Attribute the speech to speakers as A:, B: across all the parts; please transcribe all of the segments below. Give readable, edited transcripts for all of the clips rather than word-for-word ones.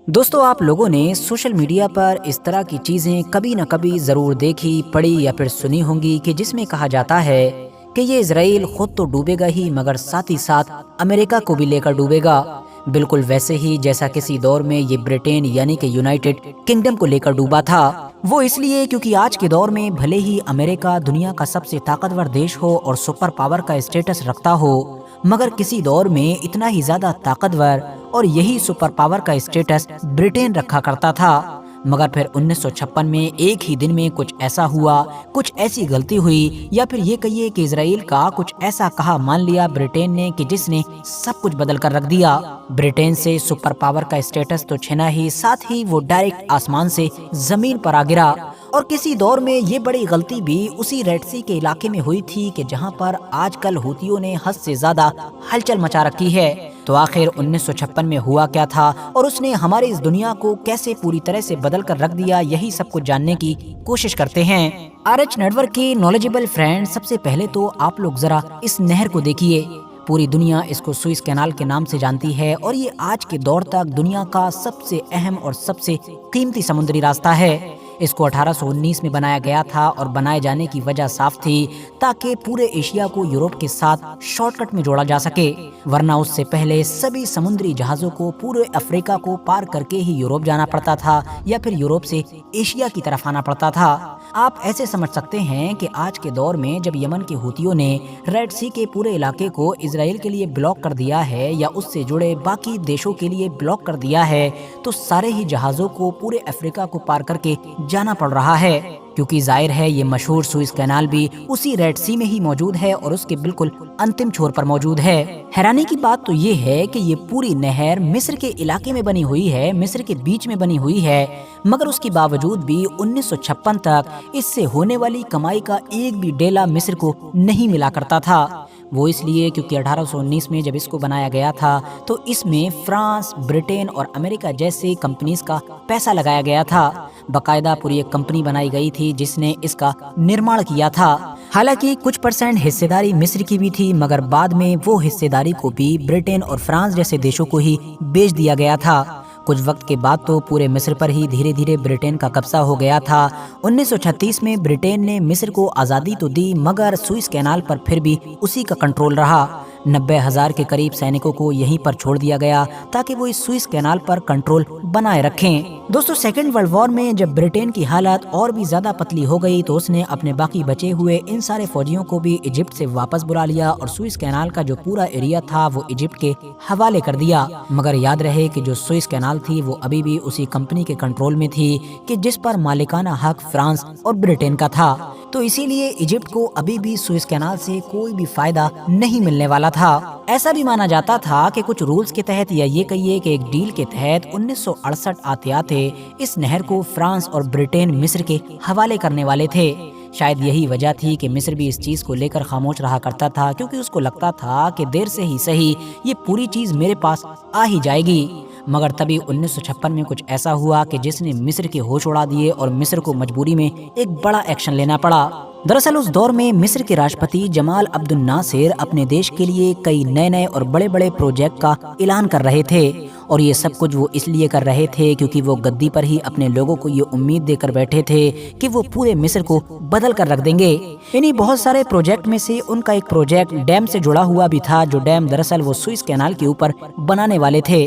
A: दोस्तों, आप लोगों ने सोशल मीडिया पर इस तरह की चीज़ें कभी न कभी ज़रूर देखी, पढ़ी या फिर सुनी होंगी कि जिसमें कहा जाता है कि ये इजराइल खुद तो डूबेगा ही मगर साथ ही साथ अमेरिका को भी लेकर डूबेगा। बिल्कुल वैसे ही जैसा किसी दौर में ये ब्रिटेन यानी कि यूनाइटेड किंगडम को लेकर डूबा था। वो इसलिए क्योंकि आज के दौर में भले ही अमेरिका दुनिया का सबसे ताकतवर देश हो और सुपर पावर का स्टेटस रखता हो, मगर किसी दौर में इतना ही ज्यादा ताकतवर और यही सुपर पावर का स्टेटस ब्रिटेन रखा करता था। मगर फिर 1956 में एक ही दिन में कुछ ऐसा हुआ, कुछ ऐसी गलती हुई या फिर ये कहिए कि इजराइल का कुछ ऐसा कहा मान लिया ब्रिटेन ने कि जिसने सब कुछ बदल कर रख दिया। ब्रिटेन से सुपर पावर का स्टेटस तो छिना ही, साथ ही वो डायरेक्ट आसमान से जमीन पर आ गिरा। और किसी दौर में ये बड़ी गलती भी उसी रेड सी के इलाके में हुई थी कि जहां पर आजकल हूतियों ने हद से ज्यादा हलचल मचा रखी है। तो आखिर 1956 में हुआ क्या था और उसने हमारी इस दुनिया को कैसे पूरी तरह से बदल कर रख दिया, यही सब कुछ जानने की कोशिश करते हैं। RH नेटवर्क के नॉलेजेबल फ्रेंड, सबसे पहले तो आप लोग जरा इस नहर को देखिए। पूरी दुनिया इसको सुइस कैनाल के नाम से जानती है और ये आज के दौर तक दुनिया का सबसे अहम और सबसे कीमती समुद्री रास्ता है। इसको 1819 में बनाया गया था और बनाए जाने की वजह साफ थी ताकि पूरे एशिया को यूरोप के साथ शॉर्टकट में जोड़ा जा सके, वरना उससे पहले सभी समुद्री जहाजों को पूरे अफ्रीका को पार करके ही यूरोप जाना पड़ता था या फिर यूरोप से एशिया की तरफ आना पड़ता था। आप ऐसे समझ सकते हैं कि आज के दौर में जब यमन के हूतियों ने रेड सी के पूरे इलाके को इजराइल के लिए ब्लॉक कर दिया है या उससे जुड़े बाकी देशों के लिए ब्लॉक कर दिया है, तो सारे ही जहाजों को पूरे अफ्रीका को पार करके जाना पड़ रहा है, क्योंकि जाहिर है ये मशहूर सुइस कैनाल भी उसी रेड सी में ही मौजूद है और उसके बिल्कुल अंतिम छोर पर मौजूद है। हैरानी की बात तो ये है कि ये पूरी नहर मिस्र के इलाके में बनी हुई है, मिस्र के बीच में बनी हुई है, मगर उसके बावजूद भी 1956 तक इससे होने वाली कमाई का एक भी डेला मिस्र को नहीं मिला करता था। वो इसलिए क्योंकि 1819 में जब इसको बनाया गया था तो इसमें फ्रांस, ब्रिटेन और अमेरिका जैसे कंपनीज का पैसा लगाया गया था। बकायदा पूरी एक कंपनी बनाई गई थी जिसने इसका निर्माण किया था। हालांकि कुछ % हिस्सेदारी मिस्र की भी थी, मगर बाद में वो हिस्सेदारी को भी ब्रिटेन और फ्रांस जैसे देशों को ही बेच दिया गया था। कुछ वक्त के बाद तो पूरे मिस्र पर ही धीरे धीरे ब्रिटेन का कब्जा हो गया था। 1936 में ब्रिटेन ने मिस्र को आज़ादी तो दी, मगर सुइस कैनाल पर फिर भी उसी का कंट्रोल रहा। 90,000 के करीब सैनिकों को यहीं पर छोड़ दिया गया ताकि वो इस सुइस कैनाल पर कंट्रोल बनाए रखें। दोस्तों, सेकेंड वर्ल्ड वॉर में जब ब्रिटेन की हालत और भी ज्यादा पतली हो गई तो उसने अपने बाकी बचे हुए इन सारे फौजियों को भी इजिप्ट से वापस बुला लिया और सुइस कैनाल का जो पूरा एरिया था वो इजिप्ट के हवाले कर दिया। मगर याद रहे कि जो सुइस कैनाल थी वो अभी भी उसी कंपनी के कंट्रोल में थी कि जिस पर मालिकाना हक फ्रांस और ब्रिटेन का था। तो इसीलिए इजिप्ट को अभी भी सुइस कैनाल से कोई भी फायदा नहीं मिलने वाला था। ऐसा भी माना जाता था कि कुछ रूल्स के तहत या ये कहिए कि एक डील के तहत 1968 आते आते इस नहर को फ्रांस और ब्रिटेन मिस्र के हवाले करने वाले थे। शायद यही वजह थी कि मिस्र भी इस चीज को लेकर खामोश रहा करता था, क्योंकि उसको लगता था कि देर से ही सही ये पूरी चीज मेरे पास आ ही जाएगी। मगर तभी 1956 में कुछ ऐसा हुआ कि जिसने मिस्र के होश उड़ा दिए और मिस्र को मजबूरी में एक बड़ा एक्शन लेना पड़ा। दरअसल उस दौर में मिस्र के राष्ट्रपति जमाल अब्दुल नासिर अपने देश के लिए कई नए नए और बड़े बड़े प्रोजेक्ट का ऐलान कर रहे थे, और ये सब कुछ वो इसलिए कर रहे थे क्योंकि वो गद्दी पर ही अपने लोगों को ये उम्मीद देकर बैठे थे कि वो पूरे मिस्र को बदल कर रख देंगे। इन्हीं बहुत सारे प्रोजेक्ट में से उनका एक प्रोजेक्ट डैम से जुड़ा हुआ भी था, जो डैम दरअसल वो सुइस कैनाल के ऊपर बनाने वाले थे।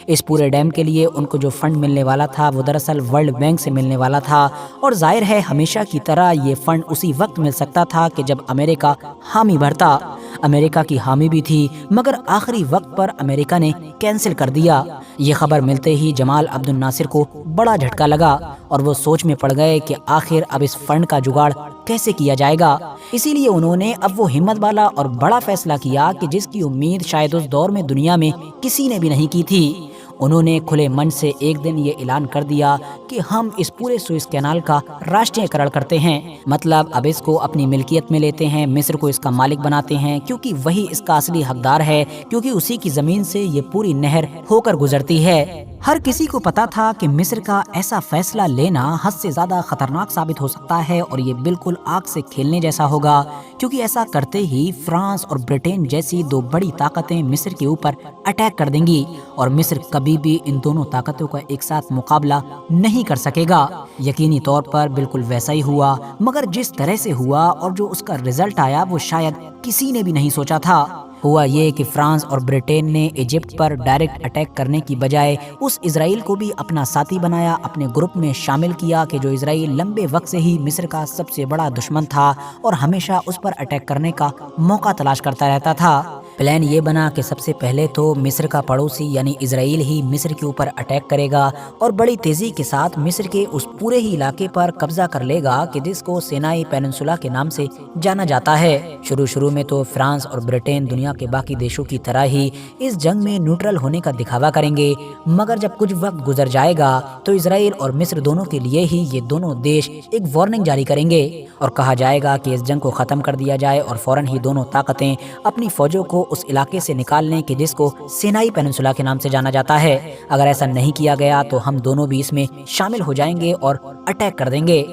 A: इस पूरे डैम के लिए उनको जो फंड मिलने वाला था वो दरअसल वर्ल्ड बैंक से मिलने वाला था, और जाहिर है हमेशा की तरह ये फंड उसी वक्त मिल सकता था कि जब अमेरिका हामी भरता। अमेरिका की हामी भी थी, मगर आखिरी वक्त पर अमेरिका ने कैंसिल कर दिया। ये खबर मिलते ही जमाल अब्दुल नासिर को बड़ा झटका लगा और वो सोच में पड़ गए कि आखिर अब इस फंड का जुगाड़ कैसे किया जाएगा। इसीलिए उन्होंने अब वो हिम्मत वाला और बड़ा फैसला किया कि जिसकी उम्मीद शायद उस दौर में दुनिया में किसी ने भी नहीं की थी। उन्होंने खुले मन से एक दिन ये ऐलान कर दिया कि हम इस पूरे सुइस कैनाल का राष्ट्रीयकरण करते हैं, मतलब अब इसको अपनी मिल्कियत में लेते हैं, मिस्र को इसका मालिक बनाते हैं, क्योंकि वही इसका असली हकदार है, क्योंकि उसी की जमीन से ये पूरी नहर होकर गुजरती है। हर किसी को पता था कि मिस्र का ऐसा फैसला लेना हद से ज्यादा खतरनाक साबित हो सकता है और ये बिल्कुल आग से खेलने जैसा होगा, क्योंकि ऐसा करते ही फ्रांस और ब्रिटेन जैसी दो बड़ी ताकतें मिस्र के ऊपर अटैक कर देंगी और मिस्र कभी کبھی بھی ان دونوں طاقتوں کا ایک ساتھ مقابلہ نہیں کر سکے گا۔ یقینی طور پر بالکل ویسا ہی ہوا، مگر جس طرح سے ہوا اور جو اس کا رزلٹ آیا وہ شاید کسی نے بھی نہیں سوچا تھا۔ ہوا یہ کہ فرانس اور برٹین نے ایجپٹ پر ڈائریکٹ اٹیک کرنے کی بجائے اس اسرائیل کو بھی اپنا ساتھی بنایا، اپنے گروپ میں شامل کیا کہ جو اسرائیل لمبے وقت سے ہی مصر کا سب سے بڑا دشمن تھا اور ہمیشہ اس پر اٹیک کرنے کا موقع تلاش کرتا رہتا تھا۔ پلان یہ بنا کہ سب سے پہلے تو مصر کا پڑوسی یعنی اسرائیل ہی مصر کے اوپر اٹیک کرے گا اور بڑی تیزی کے ساتھ مصر کے اس پورے ہی علاقے پر قبضہ کر لے گا کہ جس کو سینائی پیننسولا کے نام سے جانا جاتا ہے۔ شروع میں تو فرانس اور برٹین دنیا کے باقی دیشوں کی طرح ہی اس جنگ میں نیوٹرل ہونے کا دکھاوا کریں گے، مگر جب کچھ وقت گزر جائے گا تو اسرائیل اور مصر دونوں کے لیے ہی یہ دونوں دیش ایک وارننگ جاری کریں گے اور کہا جائے گا کہ اس جنگ کو ختم کر دیا جائے اور فوراً ہی دونوں طاقتیں اپنی فوجوں کو اس علاقے سے نکال لیں کہ جس کو سینائی پیننسولا کے نام سے جانا جاتا ہے۔ اگر ایسا نہیں کیا گیا تو ہم دونوں بھی اس میں شامل ہو جائیں گے اور اٹیک کر دیں گے۔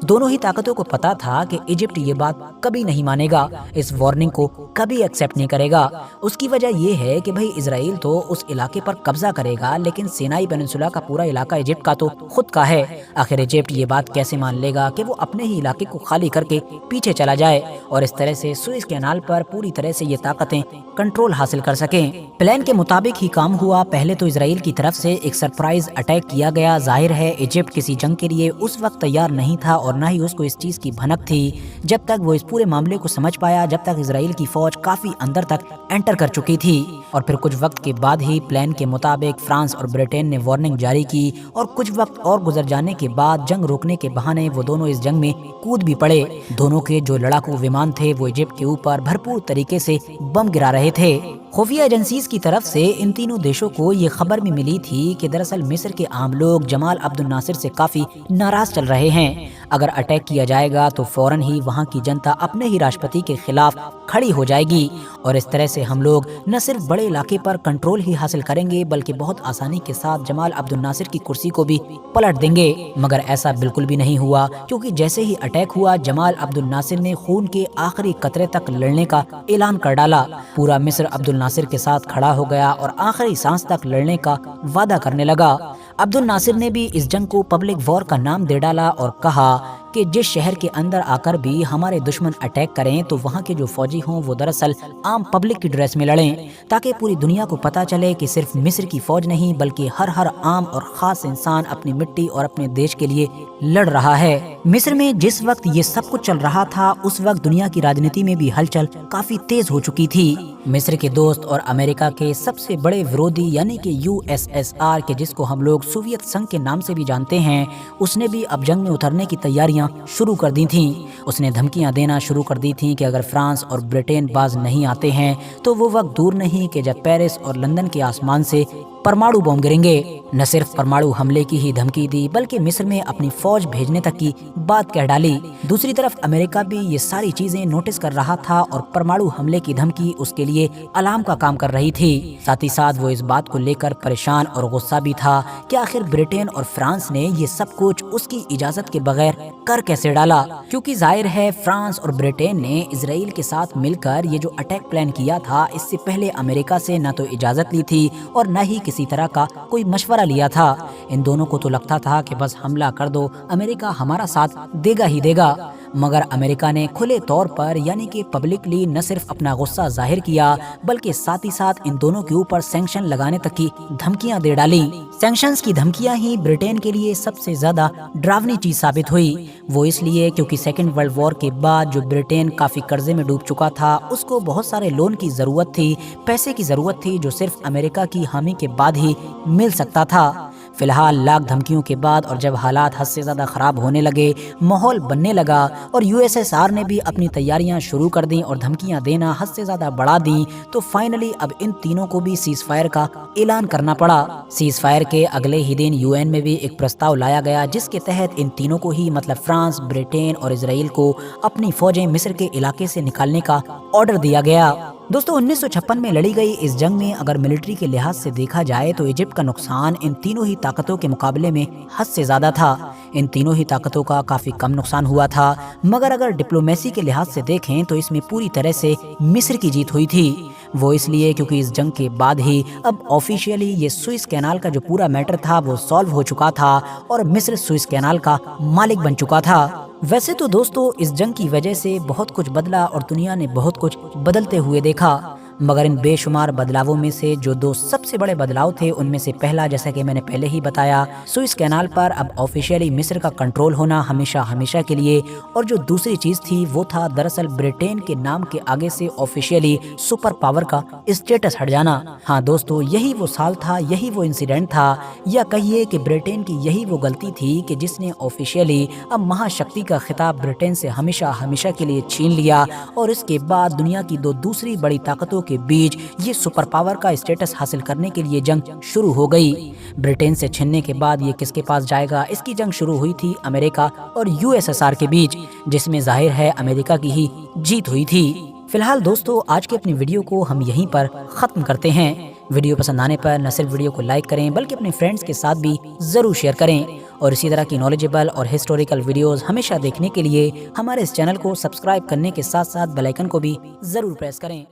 A: دونوں ہی طاقتوں کو پتا تھا کہ ایجپٹ یہ بات کبھی نہیں مانے گا، اس وارننگ کو کبھی ایکسیپٹ نہیں کرے گا۔ اس کی وجہ یہ ہے کہ بھئی اسرائیل تو اس علاقے پر قبضہ کرے گا، لیکن سینائی پیننسولا کا پورا علاقہ ایجپٹ کا تو خود کا ہے۔ آخر ایجپٹ یہ بات کیسے مان لے گا کہ وہ اپنے ہی علاقے کو خالی کر کے پیچھے چلا جائے اور اس طرح سے سوئز کینال پر پوری طرح سے یہ طاقتیں کنٹرول حاصل کر سکیں۔ پلان کے مطابق ہی کام ہوا۔ پہلے تو اسرائیل کی طرف سے ایک سرپرائز اٹیک کیا گیا۔ ظاہر ہے ایجپٹ کسی جنگ کے لیے اس وقت تیار نہیں تھا اور نہ ہی اس کو اس چیز کی بھنک تھی جب تک وہ اس پورے معاملے کو سمجھ پایا، جب تک اسرائیل کی فوج کافی اندر تک انٹر کر چکی تھی۔ اور پھر کچھ وقت کے بعد ہی پلان کے مطابق فرانس اور برٹین نے وارننگ جاری کی اور کچھ وقت اور گزر جانے کے بعد جنگ روکنے کے بہانے وہ دونوں اس جنگ میں کود بھی پڑے۔ دونوں کے جو لڑاکو ومان تھے وہ ایجپٹ کے اوپر بھرپور طریقے سے بم گرا رہے تھے۔ خفیہ ایجنسیز کی طرف سے ان تینوں دیشوں کو یہ خبر بھی ملی تھی کہ دراصل مصر کے عام لوگ جمال عبد الناصر سے کافی ناراض چل رہے ہیں۔ اگر اٹیک کیا جائے گا تو فوراً ہی وہاں کی جنتا اپنے ہی راشٹرپتی کے خلاف کھڑی ہو جائے گی اور اس طرح سے ہم لوگ نہ صرف بڑے علاقے پر کنٹرول ہی حاصل کریں گے بلکہ بہت آسانی کے ساتھ جمال عبد الناصر کی کرسی کو بھی پلٹ دیں گے۔ مگر ایسا بالکل بھی نہیں ہوا، کیونکہ جیسے ہی اٹیک ہوا جمال عبد الناصر نے خون کے آخری قطرے تک لڑنے کا اعلان کر ڈالا۔ پورا مصر عبد الناصر کے ساتھ کھڑا ہو گیا اور آخری سانس تک لڑنے کا وعدہ کرنے لگا۔ عبد الناصر نے بھی اس جنگ کو پبلک وار کا نام دے ڈالا اور کہا کہ جس شہر کے اندر آ کر بھی ہمارے دشمن اٹیک کریں تو وہاں کے جو فوجی ہوں وہ دراصل عام پبلک کی ڈریس میں لڑیں، تاکہ پوری دنیا کو پتا چلے کہ صرف مصر کی فوج نہیں بلکہ ہر عام اور خاص انسان اپنی مٹی اور اپنے دیش کے لیے لڑ رہا ہے۔ مصر میں جس وقت یہ سب کچھ چل رہا تھا اس وقت دنیا کی راجنیتی میں بھی ہلچل کافی تیز ہو چکی تھی۔ مصر کے دوست اور امریکہ کے سب سے بڑے ورودی یعنی کہ USSR کے جس کو ہم لوگ سوویت سنگھ کے نام سے بھی جانتے ہیں، اس نے بھی اب جنگ میں اترنے کی تیاریاں شروع کر دی تھیں۔ اس نے دھمکیاں دینا شروع کر دی تھیں کہ اگر فرانس اور برٹین باز نہیں آتے ہیں تو وہ وقت دور نہیں کہ جب پیرس اور لندن کے آسمان سے پرماڑو بم گریں گے۔ نہ صرف پرماڑو حملے کی ہی دھمکی دی بلکہ مصر میں اپنی فوج بھیجنے تک کی بات کہہ ڈالی۔ دوسری طرف امریکہ بھی یہ ساری چیزیں نوٹس کر رہا تھا اور پرماڑو حملے کی دھمکی اس کے لیے الارم کا کام کر رہی تھی۔ ساتھ ہی ساتھ وہ اس بات کو لے کر پریشان اور غصہ بھی تھا کہ آخر برٹین اور فرانس نے یہ سب کچھ اس کی اجازت کے بغیر کر کیسے ڈالا، کیونکہ ظاہر ہے فرانس اور برٹین نے اسرائیل کے ساتھ مل کر یہ جو اٹیک پلان کیا تھا اس سے پہلے امریکہ سے نہ تو اجازت لی تھی اور نہ ہی کسی طرح کا کوئی مشورہ لیا تھا۔ ان دونوں کو تو لگتا تھا کہ بس حملہ کر دو، امریکہ ہمارا ساتھ دے گا ہی دے گا۔ مگر امریکہ نے کھلے طور پر یعنی کہ پبلکلی نہ صرف اپنا غصہ ظاہر کیا بلکہ ساتھ ہی ساتھ ان دونوں کے اوپر سینکشن لگانے تک کی دھمکیاں دے ڈالی۔ سینکشنز کی دھمکیاں ہی برٹین کے لیے سب سے زیادہ ڈراؤنی چیز ثابت ہوئی، وہ اس لیے کیونکہ سیکنڈ ورلڈ وار کے بعد جو برٹین کافی قرضے میں ڈوب چکا تھا اس کو بہت سارے لون کی ضرورت تھی، پیسے کی ضرورت تھی جو صرف امریکہ کی حامی کے بعد ہی مل سکتا تھا۔ فی الحال لاکھ دھمکیوں کے بعد اور جب حالات حد سے زیادہ خراب ہونے لگے، ماحول بننے لگا اور USSR نے بھی اپنی تیاریاں شروع کر دیں اور دھمکیاں دینا حد سے زیادہ بڑھا دیں، تو فائنلی اب ان تینوں کو بھی سیز فائر کا اعلان کرنا پڑا۔ سیز فائر کے اگلے ہی دن UN میں بھی ایک پرستاؤ لایا گیا جس کے تحت ان تینوں کو ہی مطلب فرانس، برٹین اور اسرائیل کو اپنی فوجیں مصر کے علاقے سے نکالنے کا آرڈر دیا گیا۔ دوستو 1956 میں لڑی گئی اس جنگ میں اگر ملٹری کے لحاظ سے دیکھا جائے تو ایجپٹ کا نقصان ان تینوں ہی طاقتوں کے مقابلے میں حد سے زیادہ تھا۔ ان تینوں ہی طاقتوں کا کافی کم نقصان ہوا تھا، مگر اگر ڈپلومیسی کے لحاظ سے دیکھیں تو اس میں پوری طرح سے مصر کی جیت ہوئی تھی۔ वो इसलिए क्योंकि इस जंग के बाद ही अब ऑफिशियली ये सुइस कैनाल का जो पूरा मैटर था वो सॉल्व हो चुका था और मिस्र सुइस कैनाल का मालिक बन चुका था। वैसे तो दोस्तों इस जंग की वजह से बहुत कुछ बदला और दुनिया ने बहुत कुछ बदलते हुए देखा, मगर इन बेशुमार बदलावों में से जो दो सबसे बड़े बदलाव थे उनमें से पहला, जैसा कि मैंने पहले ही बताया, सुइस कैनाल पर अब ऑफिशियली मिस्र का कंट्रोल होना हमेशा हमेशा के लिए, और जो दूसरी चीज थी वो था दरअसल ब्रिटेन के नाम के आगे से ऑफिशियली सुपर पावर का स्टेटस हट जाना। हाँ दोस्तों, यही वो साल था, यही वो इंसिडेंट था, या कहिए कि ब्रिटेन की यही वो गलती थी कि जिसने ऑफिशियली अब महाशक्ति का खिताब ब्रिटेन से हमेशा हमेशा के लिए छीन लिया, और इसके बाद दुनिया की दो दूसरी बड़ी ताकतों के बीच ये सुपर पावर का स्टेटस हासिल करने के लिए जंग शुरू हो गई। ब्रिटेन से छीनने के बाद ये किसके पास जाएगा, इसकी जंग शुरू हुई थी अमेरिका और यूएसएसआर के बीच, जिसमें जाहिर है अमेरिका की ही जीत हुई थी। फिलहाल दोस्तों आज की अपनी वीडियो को हम यहीं पर खत्म करते हैं। वीडियो पसंद आने पर न सिर्फ वीडियो को लाइक करें बल्कि अपने फ्रेंड्स के साथ भी जरूर शेयर करें, और इसी तरह की नॉलेजेबल और हिस्टोरिकल वीडियोस हमेशा देखने के लिए हमारे इस चैनल को सब्सक्राइब करने के साथ साथ बेल आइकन को भी जरूर प्रेस करें।